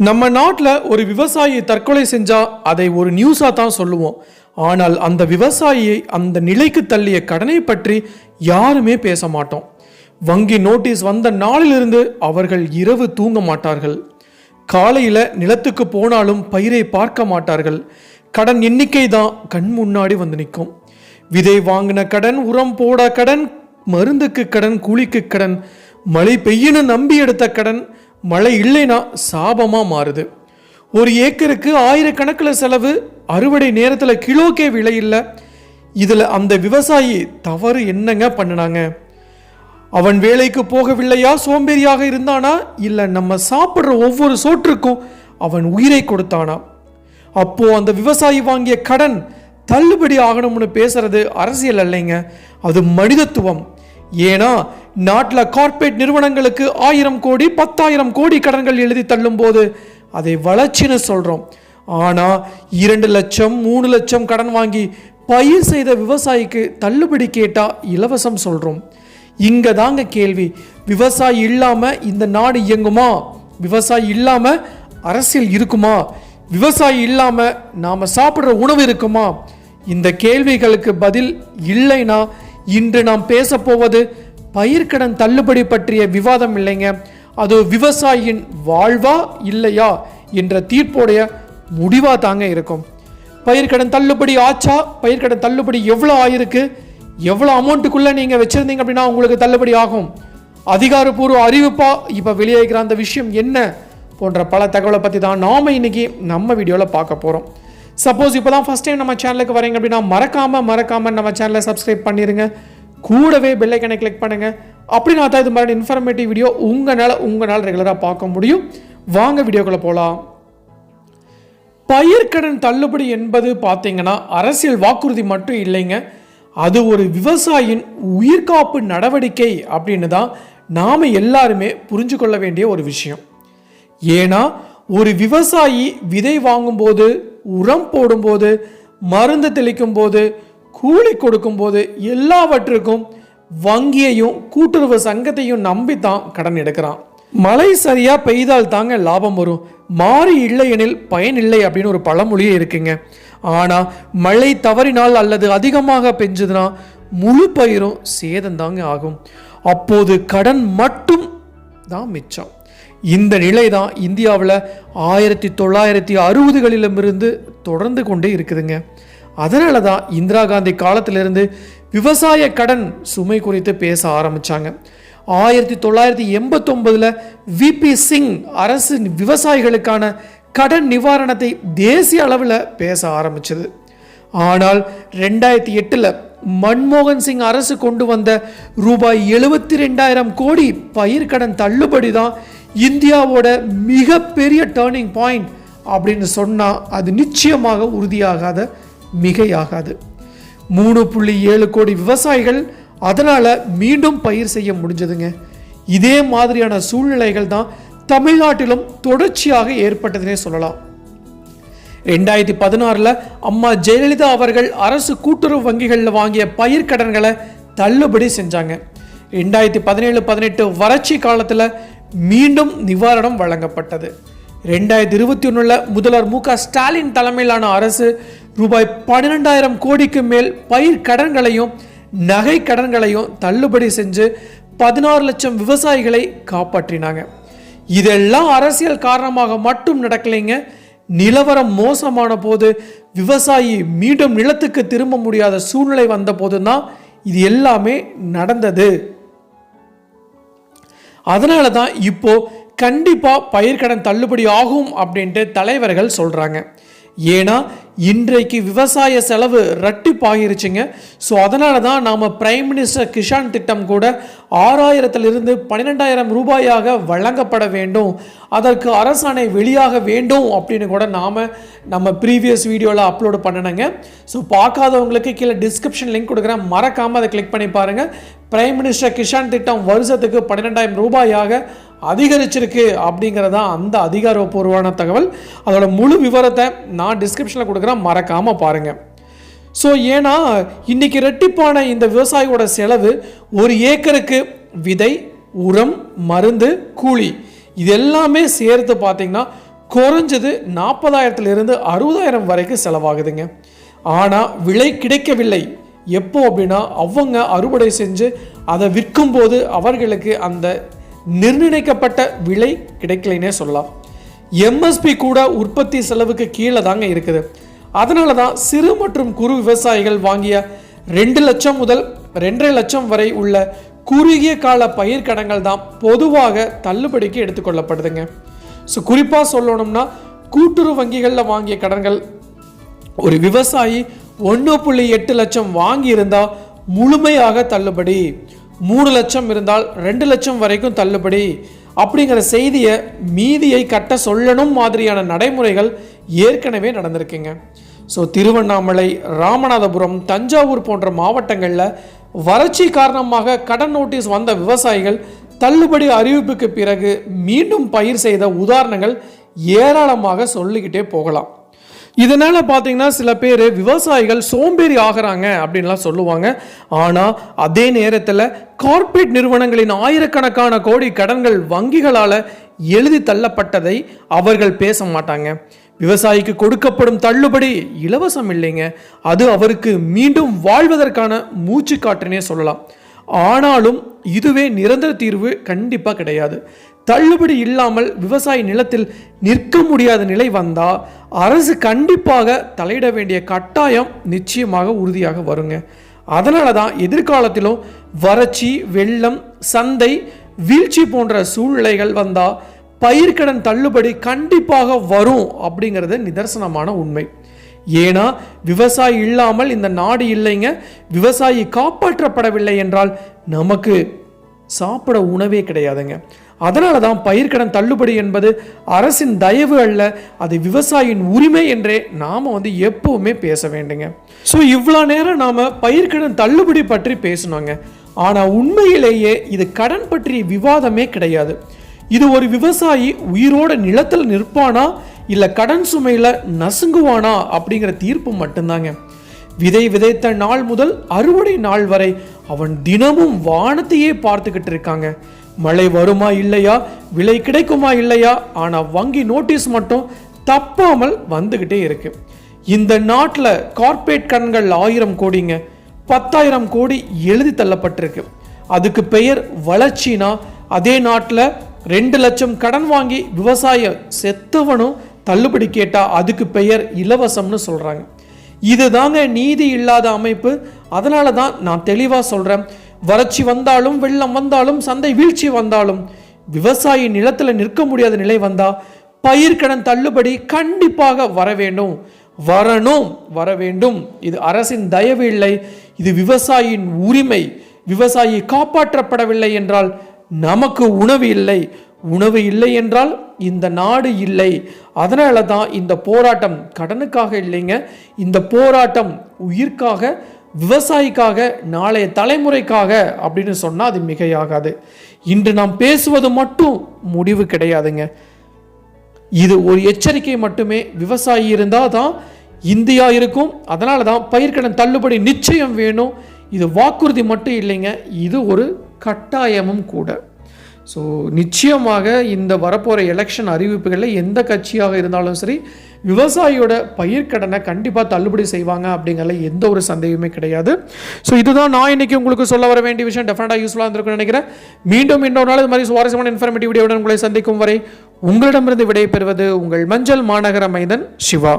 நம்ம நாட்டில் ஒரு விவசாயி தற்கொலை செஞ்சா அதை ஒரு நியூஸாக தான் சொல்லுவோம். ஆனால் அந்த விவசாயியை அந்த நிலைக்கு தள்ளிய கடனை பற்றி யாருமே பேச மாட்டோம். வங்கி நோட்டீஸ் வந்த நாளிலிருந்து அவர்கள் இரவு தூங்க மாட்டார்கள். காலையில் நிலத்துக்கு போனாலும் பயிரை பார்க்க மாட்டார்கள். கடன் எண்ணிக்கை தான் கண் முன்னாடி வந்து நிற்கும். விதை வாங்கின கடன், உரம் போட கடன், மருந்துக்கு கடன், கூலிக்கு கடன், மழை பெய்யன்னு நம்பி எடுத்த கடன், மழை இல்லைன்னா சாபமாக மாறுது. ஒரு ஏக்கருக்கு ஆயிரக்கணக்கில் செலவு, அறுவடை நேரத்தில் கிலோக்கே விலை இல்லை. இதில் அந்த விவசாயி தவறு என்னங்க பண்ணினாங்க? அவன் வேலைக்கு போகவில்லையா, சோம்பேறியாக இருந்தானா, இல்லை நம்ம சாப்பிட்ற ஒவ்வொரு சோற்றுக்கும் அவன் உயிரை கொடுத்தானா? அப்போ அந்த விவசாயி வாங்கிய கடன் தள்ளுபடி ஆகணும்னு பேசுறது அரசியல் இல்லைங்க, அது மனிதத்துவம். ஏன்னா நாட்டில் கார்ப்பரேட் நிறுவனங்களுக்கு 1000 கோடி 10,000 கோடி கடன்கள் எழுதி தள்ளும் போது அதை வளர்ச்சின்னு சொல்கிறோம். ஆனால் 2 லட்சம் 3 லட்சம் கடன் வாங்கி பயிர் செய்த விவசாயிக்கு தள்ளுபடி கேட்டால் இலவசம் சொல்கிறோம். இங்கே தாங்க கேள்வி. விவசாயி இல்லாமல் இந்த நாடு இயங்குமா? விவசாயி இல்லாமல் அரசியல் இருக்குமா? விவசாயி இல்லாமல் நாம் சாப்பிட்ற உணவு இருக்குமா? இந்த கேள்விகளுக்கு பதில் இல்லைனா இன்று நாம் பேச போவது பயிர்க்கடன் தள்ளுபடி பற்றிய விவாதம் இல்லைங்க, அது விவசாயியின் வாழ்வா இல்லையா என்ற தீர்ப்போடைய முடிவாக தாங்க இருக்கும். பயிர்க்கடன் தள்ளுபடி ஆச்சா? பயிர்க்கடன் தள்ளுபடி எவ்வளோ ஆயிருக்கு? எவ்வளோ அமௌண்ட்டுக்குள்ளே நீங்கள் வச்சுருந்தீங்க அப்படின்னா உங்களுக்கு தள்ளுபடி ஆகும்? அதிகாரப்பூர்வ அறிவிப்பா இப்போ வெளியேகிற அந்த விஷயம் என்ன போன்ற பல தகவலை பற்றி தான் நாம் இன்னைக்கு நம்ம வீடியோவில் பார்க்க போகிறோம். சப்போஸ் இப்போ தான் ஃபஸ்ட் டைம் நம்ம சேனலுக்கு வரீங்க அப்படின்னா மறக்காமல் நம்ம சேனலை சப்ஸ்கிரைப் பண்ணிடுங்க. கூடவே பெல் ஐக்கனை கிளிக் பண்ணுங்கள். அப்படின்னா தான் இது மாதிரி இன்ஃபர்மேட்டிவ் வீடியோ உங்களால் ரெகுலராக பார்க்க முடியும். வாங்க வீடியோக்குள்ளே போகலாம். பயிர்க்கடன் தள்ளுபடி என்பது பார்த்தீங்கன்னா அரசியல் வாக்குறுதி மட்டும் இல்லைங்க, அது ஒரு விவசாயியின் உயிர்காப்பு நடவடிக்கை அப்படின்னு தான் நாம் எல்லாருமே புரிஞ்சு கொள்ள வேண்டிய ஒரு விஷயம். ஏன்னா ஒரு விவசாயி விதை வாங்கும்போது, உரம் போடும்போது, மருந்து தெளிக்கும் போது, கூலி கொடுக்கும்போது எல்லாவற்றுக்கும் வங்கியையும் கூட்டுறவு சங்கத்தையும் நம்பித்தான் கடன் எடுக்கிறான். மழை சரியா பெய்தால் தாங்க லாபம் வரும், மாறி இல்லை எனில் பயன் இல்லை அப்படின்னு ஒரு பழமொழியே இருக்குங்க. ஆனால் மழை தவறினால் அல்லது அதிகமாக பெஞ்சதுன்னா முழு பயிரும் சேதந்தாங்க ஆகும். அப்போது கடன் மட்டும் தான் மிச்சம். இந்த நிலை தான் இந்தியாவில் 1960களிலிருந்து தொடர்ந்து கொண்டே இருக்குதுங்க. அதனால தான் இந்திரா காந்தி காலத்திலிருந்து விவசாய கடன் சுமை குறித்து பேச ஆரம்பித்தாங்க. 1989 விபி சிங் அரசு விவசாயிகளுக்கான கடன் நிவாரணத்தை தேசிய அளவில் பேச ஆரம்பிச்சது. ஆனால் 2008 மன்மோகன் சிங் அரசு கொண்டு வந்த ரூபாய் 72,000 கோடி பயிர்க்கடன் தள்ளுபடி தான் இந்தியாவோட மிகப்பெரிய டேர்னிங் பாயிண்ட் அப்படின்னு சொன்னால் அது நிச்சயமாக உறுதியாகாத மிகையாகாது. 3.7 கோடி விவசாயிகள் அதனால் மீண்டும் பயிர் செய்ய முடிஞ்சதுங்க. இதே மாதிரியான சூழ்நிலைகள் தான் தமிழ்நாட்டிலும் தொடர்ச்சியாக ஏற்பட்டதுன்னே சொல்லலாம். 2016 அம்மா ஜெயலலிதா அவர்கள் அரசு கூட்டுறவு வங்கிகளில் வாங்கிய பயிர்க்கடன்களை தள்ளுபடி செஞ்சாங்க. 2017-18 வறட்சி காலத்தில் மீண்டும் நிவாரணம் வழங்கப்பட்டது. 2021 முதல்வர் மு க ஸ்டாலின் தலைமையிலான அரசு ரூபாய் 12,000 கோடிக்கு மேல் பயிர் கடன்களையும் நகை கடன்களையும் தள்ளுபடி செஞ்சு 16 லட்சம் விவசாயிகளை காப்பாற்றினாங்க. இதெல்லாம் அரசியல் காரணமாக மட்டும் நடக்கலைங்க. நிலவரம் மோசமான போது, விவசாயி மீண்டும் நிலத்துக்கு திரும்ப முடியாத சூழ்நிலை வந்த போதுதான் இது எல்லாமே நடந்தது. அதனால தான் இப்போ கண்டிப்பா பயிர்க்கடன் தள்ளுபடி ஆகும் அப்படின்ட்டு தலைவர்கள் சொல்றாங்க. ஏன்னா இன்றைக்கு விவசாய செலவு இரட்டிப்பாகிருச்சுங்க. ஸோ அதனால தான் நாம் பிரைம் மினிஸ்டர் கிஷான் திட்டம் கூட 6,000 12,000 ரூபாயாக வழங்கப்பட வேண்டும், அதற்கு அரசாணை வெளியாக வேண்டும் அப்படின்னு கூட நம்ம ப்ரீவியஸ் வீடியோவில் அப்லோடு பண்ணணுங்க. ஸோ பார்க்காதவங்களுக்கு கீழே டிஸ்கிரிப்ஷன் லிங்க் கொடுக்குறேன், மறக்காமல் அதை கிளிக் பண்ணி பாருங்கள். பிரைம் மினிஸ்டர் கிஷான் திட்டம் வருஷத்துக்கு 12,000 ரூபாயாக அதிகரிச்சிருக்கு அப்படிங்கிறதா அந்த அதிகாரப்பூர்வமான தகவல். அதோட முழு விவரத்தை நான் டிஸ்கிரிப்ஷனில் கொடுக்குறேன், மறக்காமல் பாருங்கள். ஸோ ஏன்னா இன்றைக்கி ரெட்டிப்பான இந்த விவசாயியோட செலவு ஒரு ஏக்கருக்கு விதை, உரம், மருந்து, கூலி இது எல்லாமே சேர்த்து பார்த்தீங்கன்னா குறைஞ்சது 40,000 60,000 வரைக்கும் செலவாகுதுங்க. ஆனால் விலை கிடைக்கவில்லை. எப்போ அப்படின்னா அவங்க அறுவடை செஞ்சு அதை விற்கும்போது அவர்களுக்கு அந்த நிர்ணயிக்கப்பட்ட விலை கிடைக்கலைன்னே சொல்லலாம். எம்எஸ்பி கூட உற்பத்தி செலவுக்கு கீழே தாங்க இருக்குது. அதனால தான் சிறு மற்றும் குறு விவசாயிகள் வாங்கிய 2 லட்சம் முதல் 2.5 லட்சம் வரை உள்ள குறுகிய கால பயிர்க்கடன்கள் தான் பொதுவாக தள்ளுபடிக்கு எடுத்துக்கொள்ளப்படுதுங்க. ஸோ குறிப்பாக சொல்லணும்னா கூட்டுறவு வங்கிகளில் வாங்கிய கடன்கள் ஒரு விவசாயி 1.8 லட்சம் வாங்கி இருந்தால் முழுமையாக தள்ளுபடி, 3 லட்சம் இருந்தால் 2 லட்சம் வரைக்கும் தள்ளுபடி அப்படிங்கிற செய்தியை மீதியை கட்ட சொல்லணும் மாதிரியான நடைமுறைகள் ஏற்கனவே நடந்திருக்குங்க. ஸோ திருவண்ணாமலை, ராமநாதபுரம், தஞ்சாவூர் போன்ற மாவட்டங்களில் வறட்சி காரணமாக கடன் நோட்டீஸ் வந்த விவசாயிகள் தள்ளுபடி அறிவிப்புக்கு பிறகு மீண்டும் பயிர் செய்த உதாரணங்கள் ஏராளமாக சொல்லிக்கிட்டே போகலாம். இதனால் பார்த்தீங்கன்னா சில பேர் விவசாயிகள் சோம்பேறி ஆகிறாங்க அப்படின்லாம் சொல்லுவாங்க. ஆனால் அதே நேரத்தில் கார்ப்பரேட் நிறுவனங்களின் ஆயிரக்கணக்கான கோடி கடன்கள் வங்கிகளால் எழுதி தள்ளப்பட்டதை அவர்கள் பேச மாட்டாங்க. விவசாயிக்கு கொடுக்கப்படும் தள்ளுபடி இலவசம் இல்லைங்க, அது அவருக்கு மீண்டும் வாழ்வதற்கான மூச்சு காற்றுனே சொல்லலாம். ஆனாலும் இதுவே நிரந்தர தீர்வு கண்டிப்பாக கிடையாது. தள்ளுபடி இல்லாமல் விவசாய நிலத்தில் நிற்க முடியாத நிலை வந்தால் அரசு கண்டிப்பாக தலையிட வேண்டிய கட்டாயம் நிச்சயமாக உறுதியாக வருங்க. அதனால தான் எதிர்காலத்திலும் வறட்சி, வெள்ளம், சந்தை வீழ்ச்சி போன்ற சூழ்நிலைகள் வந்தால் பயிர்க்கடன் தள்ளுபடி கண்டிப்பாக வரும் அப்படிங்கிறது நிதர்சனமான உண்மை. ஏன்னா விவசாயி இல்லாமல் இந்த நாடு இல்லைங்க. விவசாயி காப்பாற்றப்படவில்லை என்றால் நமக்கு சாப்பிட உணவே கிடையாதுங்க. அதனால தான் பயிர்க்கடன் தள்ளுபடி என்பது அரசின் தயவு அல்ல, அது விவசாயியின் உரிமை என்றே நாம் எப்பவுமே பேச வேண்டுங்க. ஸோ இவ்வளோ நேரம் நாம் பயிர்க்கடன் தள்ளுபடி பற்றி பேசணுங்க. ஆனால் உண்மையிலேயே இது கடன் பற்றிய விவாதமே கிடையாது. இது ஒரு விவசாயி உயிரோட நிலத்தில் நிற்பானா இல்லை கடன் சுமையில் நசுங்குவானா அப்படிங்கிற தீர்ப்பு மட்டும்தாங்க. விதை விதைத்த நாள் முதல் அறுவடை நாள் வரை அவன் தினமும் வானத்தையே பார்த்துக்கிட்டு இருக்காங்க. மழை வருமா இல்லையா, விலை கிடைக்குமா இல்லையா, ஆனால் வங்கி நோட்டீஸ் மட்டும் தப்பாமல் வந்துக்கிட்டே இருக்கு. இந்த நாட்டில் கார்ப்பரேட் கடன்கள் 1000 கோடிங்க, 10,000 கோடி எழுதி தள்ளப்பட்டிருக்கு. அதுக்கு பெயர் வளர்ச்சினா, அதே நாட்டில் 2 லட்சம் கடன் வாங்கி விவசாய செத்தவனும் தள்ளுபடி கேட்டால் அதுக்கு பெயர் இலவசம்னு சொல்கிறாங்க. இதுதாங்க நீதி இல்லாத அமைப்பு. அதனால தான் நான் தெளிவாக சொல்கிறேன், வறட்சி வந்தாலும், வெள்ளம் வந்தாலும், சந்தை வீழ்ச்சி வந்தாலும், விவசாயி நிலத்தில் நிற்க முடியாத நிலை வந்தால் பயிர்க்கடன் தள்ளுபடி கண்டிப்பாக வர வேண்டும். இது அரசின் தயவு இல்லை, இது விவசாயியின் உரிமை. விவசாயி காப்பாற்றப்படவில்லை என்றால் நமக்கு உணவு இல்லை என்றால் இந்த நாடு இல்லை. அதனால தான் இந்த போராட்டம் கடனுக்காக இல்லைங்க, இந்த போராட்டம் உயிர்க்காக, விவசாயிக்காக, நாளைய தலைமுறைக்காக அப்படின்னு சொன்னால் அது மிகையாகாது. இன்று நாம் பேசுவது மட்டும் முடிவு கிடையாதுங்க, இது ஒரு எச்சரிக்கை மட்டுமே. விவசாயி இருந்தால் தான் இந்தியா இருக்கும். அதனால தான் பயிர்க்கடன் தள்ளுபடி நிச்சயம் வேணும். இது வாக்குறுதி மட்டும் இல்லைங்க, இது ஒரு கட்டாயமும் கூட. ஸோ நிச்சயமாக இந்த வரப்போகிற எலெக்ஷன் அறிவிப்புகளில் எந்த கட்சியாக இருந்தாலும் சரி விவசாயியோட பயிர்க்கடனை கண்டிப்பாக தள்ளுபடி செய்வாங்க அப்படிங்கிறதுல எந்த ஒரு சந்தேகமே கிடையாது. ஸோ இதுதான் நான் இன்னைக்கு உங்களுக்கு சொல்ல வர வேண்டிய விஷயம். டெஃபினட்டாக யூஸ்ஃபுல்லாக இருந்திருக்குன்னு நினைக்கிறேன். மீண்டும் இன்னொரு நாள் இது மாதிரி சுவாரஸ்யமான இன்ஃபர்மேட்டிவ் வீடியோவுடன் உங்களை சந்திக்கும் வரை உங்களிடமிருந்து விடை பெறுவது உங்கள் மஞ்சள் மாநகர மைந்தன் சிவா.